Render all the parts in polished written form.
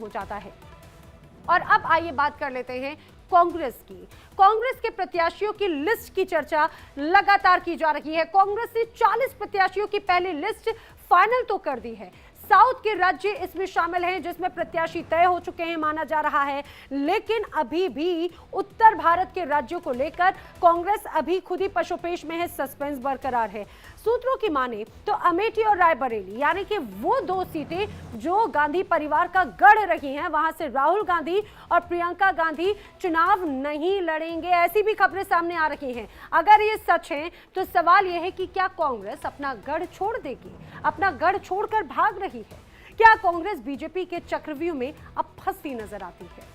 हो जाता है। और अब आइए बात कर लेते हैं कांग्रेस की। कांग्रेस के प्रत्याशियों की लिस्ट की चर्चा लगातार की जा रही है। कांग्रेस ने 40 प्रत्याशियों की पहली लिस्ट फाइनल तो कर दी है। साउथ के राज्य इसमें शामिल हैं जिसमें प्रत्याशी तय हो चुके हैं माना जा रहा है, लेकिन अभी भी उत्तर भारत के राज्यों को लेकर कांग्रेस अभी खुद ही पशुपेश में है, सस्पेंस बरकरार है। सूत्रों की माने तो अमेठी और रायबरेली यानी कि वो दो सीटें जो गांधी परिवार का गढ़ रही हैं, वहां से राहुल गांधी और प्रियंका गांधी चुनाव नहीं लड़ेंगे, ऐसी भी खबरें सामने आ रही हैं। अगर ये सच है तो सवाल यह है कि क्या कांग्रेस अपना गढ़ छोड़ देगी, अपना गढ़ छोड़कर भाग रही है? क्या कांग्रेस बीजेपी के चक्रव्यूह में अब फंसती नजर आती है?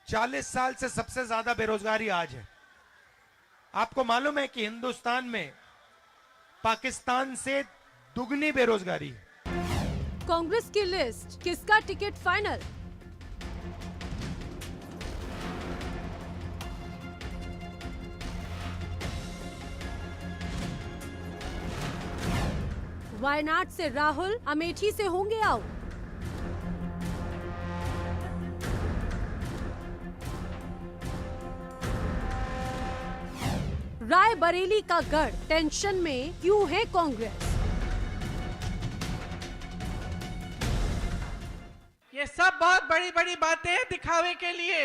चालीस साल से सबसे ज्यादा बेरोजगारी आज है। आपको मालूम है कि हिंदुस्तान में पाकिस्तान से दुगनी बेरोजगारी है। कांग्रेस की लिस्ट, किसका टिकट फाइनल? वायनाड से राहुल, अमेठी से होंगे आउट। रायबरेली का गढ़ टेंशन में क्यों है कांग्रेस? ये सब बहुत बड़ी बड़ी बातें हैं दिखावे के लिए।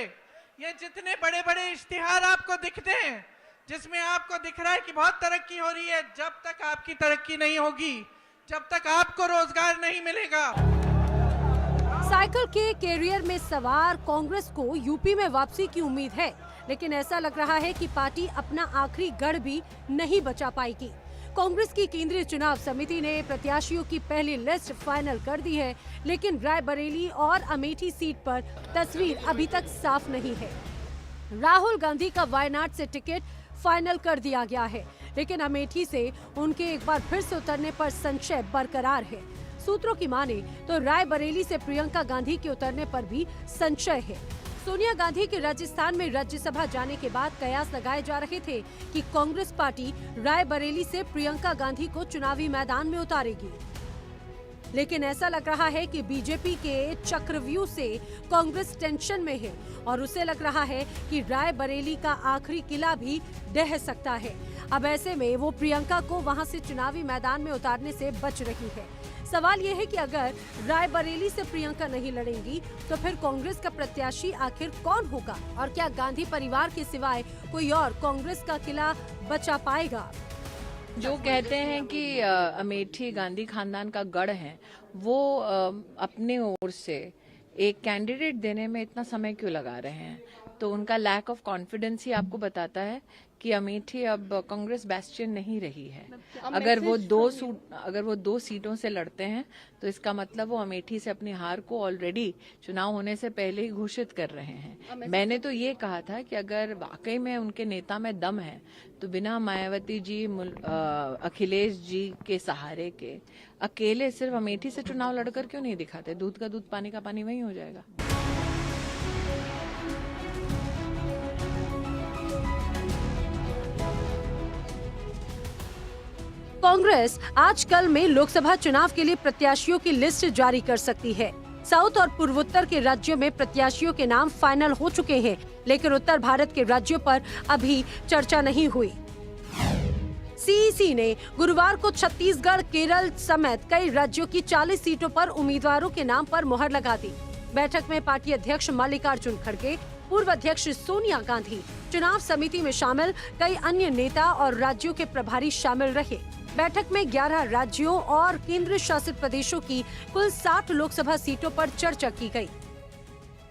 ये जितने बड़े बड़े इश्तिहार आपको दिखते हैं, जिसमें आपको दिख रहा है कि बहुत तरक्की हो रही है, जब तक आपकी तरक्की नहीं होगी, जब तक आपको रोजगार नहीं मिलेगा। साइकिल के कैरियर में सवार कांग्रेस को यूपी में वापसी की उम्मीद है, लेकिन ऐसा लग रहा है कि पार्टी अपना आखिरी गढ़ भी नहीं बचा पाएगी। कांग्रेस की केंद्रीय चुनाव समिति ने प्रत्याशियों की पहली लिस्ट फाइनल कर दी है, लेकिन रायबरेली और अमेठी सीट पर तस्वीर अभी तक साफ नहीं है। राहुल गांधी का वायनाड से टिकट फाइनल कर दिया गया है, लेकिन अमेठी से उनके एक बार फिर से उतरने पर संशय बरकरार है। सूत्रों की माने तो रायबरेली से प्रियंका गांधी के उतरने पर भी संशय है। सोनिया गांधी के राजस्थान में राज्यसभा जाने के बाद कयास लगाए जा रहे थे कि कांग्रेस पार्टी रायबरेली से प्रियंका गांधी को चुनावी मैदान में उतारेगी, लेकिन ऐसा लग रहा है कि बीजेपी के चक्रव्यूह से कांग्रेस टेंशन में है और उसे लग रहा है कि रायबरेली का आखिरी किला भी ढह सकता है। अब ऐसे में वो प्रियंका को वहां से चुनावी मैदान में उतारने से बच रही है। सवाल ये है कि अगर रायबरेली से प्रियंका नहीं लड़ेंगी तो फिर कांग्रेस का प्रत्याशी आखिर कौन होगा, और क्या गांधी परिवार के सिवाय कोई और कांग्रेस का किला बचा पाएगा? जो कहते हैं कि अमेठी गांधी खानदान का गढ़ है, वो अपने ओर से एक कैंडिडेट देने में इतना समय क्यों लगा रहे हैं? तो उनका लैक ऑफ कॉन्फिडेंस ही आपको बताता है कि अमेठी अब कांग्रेस बैस्टियन नहीं रही है। अगर वो दो सीटों से लड़ते हैं तो इसका मतलब वो अमेठी से अपनी हार को ऑलरेडी चुनाव होने से पहले ही घोषित कर रहे हैं। मैंने तो ये कहा था कि अगर वाकई में उनके नेता में दम है तो बिना मायावती जी, अखिलेश जी के सहारे के अकेले सिर्फ अमेठी से चुनाव लड़कर क्यों नहीं दिखाते? दूध का दूध, पानी का पानी वही हो जाएगा। कांग्रेस आजकल में लोकसभा चुनाव के लिए प्रत्याशियों की लिस्ट जारी कर सकती है। साउथ और पूर्वोत्तर के राज्यों में प्रत्याशियों के नाम फाइनल हो चुके हैं, लेकिन उत्तर भारत के राज्यों पर अभी चर्चा नहीं हुई। सीईसी ने गुरुवार को छत्तीसगढ़, केरल समेत कई राज्यों की 40 सीटों पर उम्मीदवारों के नाम पर मुहर लगा दी। बैठक में पार्टी अध्यक्ष मल्लिकार्जुन खड़गे, पूर्व अध्यक्ष सोनिया गांधी, चुनाव समिति में शामिल कई अन्य नेता और राज्यों के प्रभारी शामिल रहे। बैठक में 11 राज्यों और केंद्र शासित प्रदेशों की कुल 60 लोकसभा सीटों पर चर्चा की गई।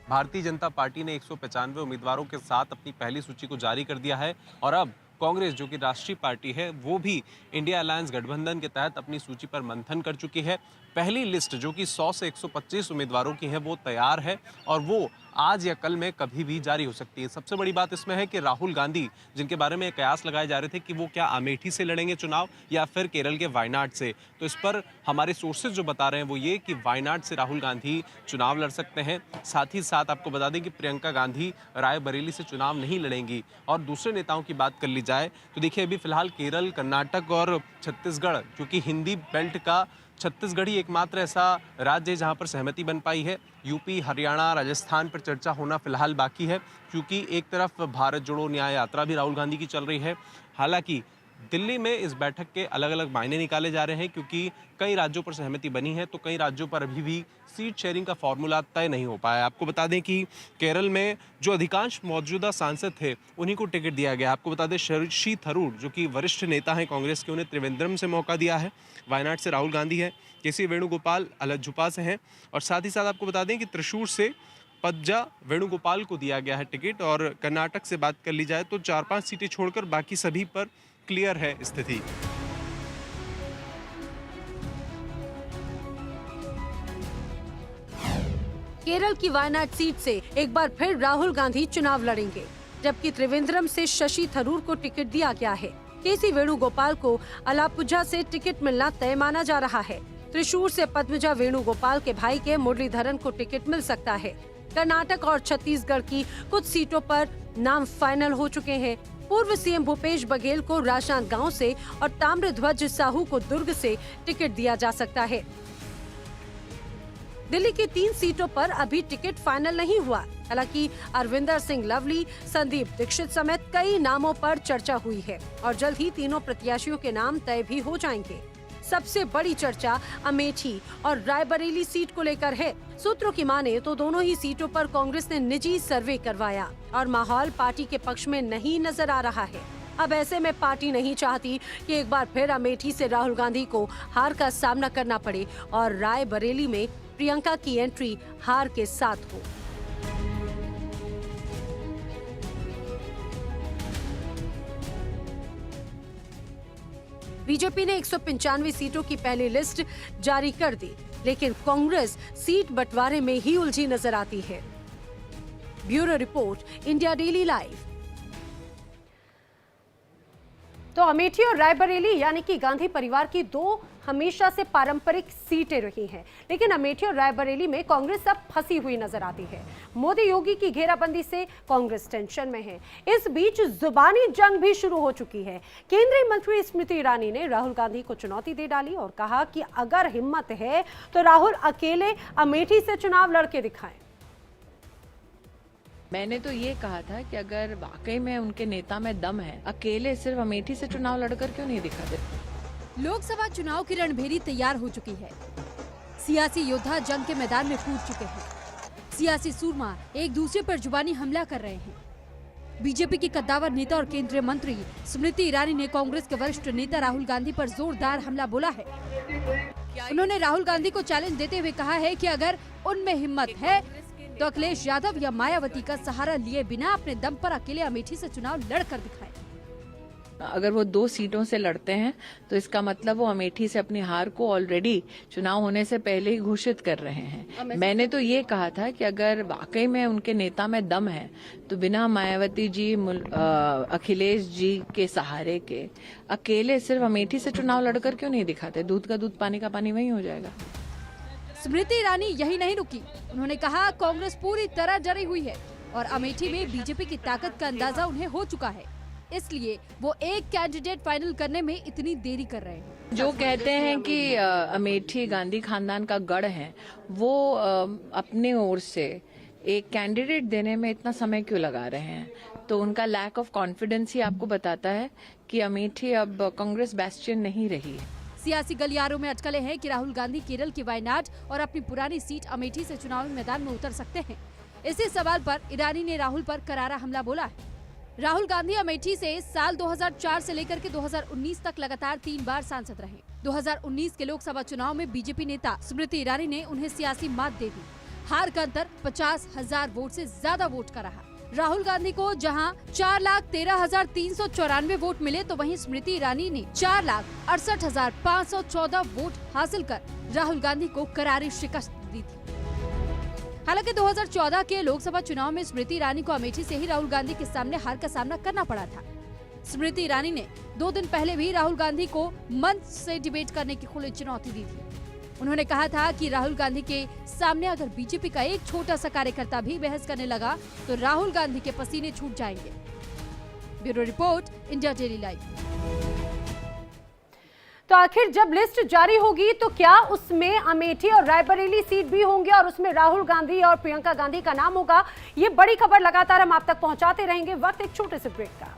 भारतीय जनता पार्टी ने 195 उम्मीदवारों के साथ अपनी पहली सूची को जारी कर दिया है और अब कांग्रेस, जो कि राष्ट्रीय पार्टी है, वो भी इंडिया अलायंस गठबंधन के तहत अपनी सूची पर मंथन कर चुकी है। पहली लिस्ट जो कि 100 से 125 उम्मीदवारों की है वो तैयार है और वो आज या कल में कभी भी जारी हो सकती है। सबसे बड़ी बात इसमें है कि राहुल गांधी, जिनके बारे में कयास लगाए जा रहे थे कि वो क्या अमेठी से लड़ेंगे चुनाव या फिर केरल के वायनाड से, तो इस पर हमारे सोर्सेज जो बता रहे हैं वो ये कि वायनाड से राहुल गांधी चुनाव लड़ सकते हैं। साथ ही साथ आपको बता दें कि प्रियंका गांधी रायबरेली से चुनाव नहीं लड़ेंगी। और दूसरे नेताओं की बात कर ली जाए तो देखिए अभी फिलहाल केरल, कर्नाटक और छत्तीसगढ़, क्योंकि हिंदी बेल्ट का छत्तीसगढ़ ही एकमात्र ऐसा राज्य है जहां पर सहमति बन पाई है। यूपी, हरियाणा, राजस्थान पर चर्चा होना फिलहाल बाकी है, क्योंकि एक तरफ भारत जोड़ो न्याय यात्रा भी राहुल गांधी की चल रही है। हालांकि दिल्ली में इस बैठक के अलग अलग मायने निकाले जा रहे हैं, क्योंकि कई राज्यों पर सहमति बनी है तो कई राज्यों पर अभी भी सीट शेयरिंग का फॉर्मूला तय नहीं हो पाया। आपको बता दें कि केरल में जो अधिकांश मौजूदा सांसद थे उन्हीं को टिकट दिया गया। आपको बता दें शशि थरूर जो कि वरिष्ठ नेता हैं कांग्रेस के, उन्हें त्रिवेंद्रम से मौका दिया है। वायनाड से राहुल गांधी है, केसी वेणुगोपाल अलझुपा से हैं और साथ ही साथ आपको बता दें कि त्रिशूर से पज्जा वेणुगोपाल को दिया गया है टिकट। और कर्नाटक से बात कर ली जाए तो 4-5 सीटें छोड़कर बाकी सभी पर क्लियर है स्थिति। केरल की वायनाड सीट से एक बार फिर राहुल गांधी चुनाव लड़ेंगे, जबकि त्रिवेंद्रम से शशि थरूर को टिकट दिया गया है। केसी वेणुगोपाल को अलापुझा से टिकट मिलना तय माना जा रहा है। त्रिशूर से पद्मजा वेणुगोपाल के भाई के मुरलीधरन को टिकट मिल सकता है। कर्नाटक और छत्तीसगढ़ की कुछ सीटों पर नाम फाइनल हो चुके हैं। पूर्व सीएम भूपेश बघेल को राजनांदगांव से और ताम्रध्वज साहू को दुर्ग से टिकट दिया जा सकता है। दिल्ली की 3 सीटों पर अभी टिकट फाइनल नहीं हुआ। हालांकि अरविंदर सिंह लवली, संदीप दीक्षित समेत कई नामों पर चर्चा हुई है और जल्द ही तीनों प्रत्याशियों के नाम तय भी हो जाएंगे। सबसे बड़ी चर्चा अमेठी और रायबरेली सीट को लेकर है। सूत्रों की माने तो दोनों ही सीटों पर कांग्रेस ने निजी सर्वे करवाया और माहौल पार्टी के पक्ष में नहीं नजर आ रहा है। अब ऐसे में पार्टी नहीं चाहती कि एक बार फिर अमेठी से राहुल गांधी को हार का सामना करना पड़े और रायबरेली में प्रियंका की एंट्री हार के साथ हो। बीजेपी ने 195 सीटों की पहली लिस्ट जारी कर दी, लेकिन कांग्रेस सीट बंटवारे में ही उलझी नजर आती है। Bureau report, India daily live. तो अमेठी और रायबरेली यानी कि गांधी परिवार की 2 हमेशा से पारंपरिक सीटें रही हैं, लेकिन अमेठी और रायबरेली में कांग्रेस अब फंसी हुई नजर आती है। मोदी योगी की घेराबंदी से कांग्रेस टेंशन में है। इस बीच जुबानी जंग भी शुरू हो चुकी है। केंद्रीय मंत्री स्मृति ईरानी ने राहुल गांधी को चुनौती दे डाली और कहा कि अगर हिम्मत है तो राहुल अकेले अमेठी से चुनाव लड़के दिखाएं। मैंने तो ये कहा था कि अगर वाकई में उनके नेता में दम है, अकेले सिर्फ अमेठी से चुनाव लड़कर क्यों नहीं दिखाते। लोकसभा चुनाव की रणभेरी तैयार हो चुकी है। सियासी योद्धा जंग के मैदान में कूद चुके हैं। सियासी सूरमा एक दूसरे पर जुबानी हमला कर रहे हैं। बीजेपी की कद्दावर नेता और केंद्रीय मंत्री स्मृति ईरानी ने कांग्रेस के वरिष्ठ नेता राहुल गांधी पर जोरदार हमला बोला है। उन्होंने राहुल गांधी को चैलेंज देते हुए कहा है कि अगर उनमें हिम्मत है तो अखिलेश यादव या मायावती का सहारा लिए बिना अपने दम पर अकेले अमेठी से चुनाव लड़कर दिखाएं। अगर वो 2 सीटों से लड़ते हैं तो इसका मतलब वो अमेठी से अपनी हार को ऑलरेडी चुनाव होने से पहले ही घोषित कर रहे हैं। मैंने तो ये कहा था कि अगर वाकई में उनके नेता में दम है तो बिना मायावती जी, अखिलेश जी के सहारे के अकेले सिर्फ अमेठी से चुनाव लड़कर क्यों नहीं दिखाते। दूध का दूध, पानी का पानी वही हो जाएगा। स्मृति ईरानी यही नहीं रुकी। उन्होंने कहा कांग्रेस पूरी तरह डरी हुई है और अमेठी में बीजेपी की ताकत का अंदाजा उन्हें हो चुका है, इसलिए वो एक कैंडिडेट फाइनल करने में इतनी देरी कर रहे हैं। जो कहते हैं कि अमेठी गांधी खानदान का गढ़ है, वो अपने ओर से एक कैंडिडेट देने में इतना समय क्यों लगा रहे हैं, तो उनका लैक ऑफ कॉन्फिडेंस ही आपको बताता है कि अमेठी अब कांग्रेस बैस्टियन नहीं रही है। सियासी गलियारों में अटकलें हैं कि राहुल गांधी केरल की वायनाड और अपनी पुरानी सीट अमेठी से चुनावी मैदान में उतर सकते हैं। इसी सवाल पर ईरानी ने राहुल पर करारा हमला बोला है। राहुल गांधी अमेठी से साल 2004 से लेकर के 2019 तक लगातार 3 बार सांसद रहे। 2019 के लोकसभा चुनाव में बीजेपी नेता स्मृति ईरानी ने उन्हें सियासी मात दे दी। हार का अंतर 50,000 वोट से ज्यादा वोट का रहा। राहुल गांधी को जहां 4,13,394 वोट मिले तो वहीं स्मृति ईरानी ने 4,68,514 वोट हासिल कर राहुल गांधी को करारी शिकस्त दी थी। हालांकि 2014 के लोकसभा चुनाव में स्मृति ईरानी को अमेठी से ही राहुल गांधी के सामने हार का सामना करना पड़ा था। स्मृति ईरानी ने 2 दिन पहले भी राहुल गांधी को मंच से डिबेट करने की खुली चुनौती दी थी। उन्होंने कहा था कि राहुल गांधी के सामने अगर बीजेपी का एक छोटा सा कार्यकर्ता भी बहस करने लगा तो राहुल गांधी के पसीने छूट जाएंगे। Bureau report, India daily live. तो आखिर जब लिस्ट जारी होगी तो क्या उसमें अमेठी और रायबरेली सीट भी होंगे और उसमें राहुल गांधी और प्रियंका गांधी का नाम होगा? ये बड़ी खबर लगातार हम आप तक पहुंचाते रहेंगे। वक्त एक छोटे से ब्रेक का।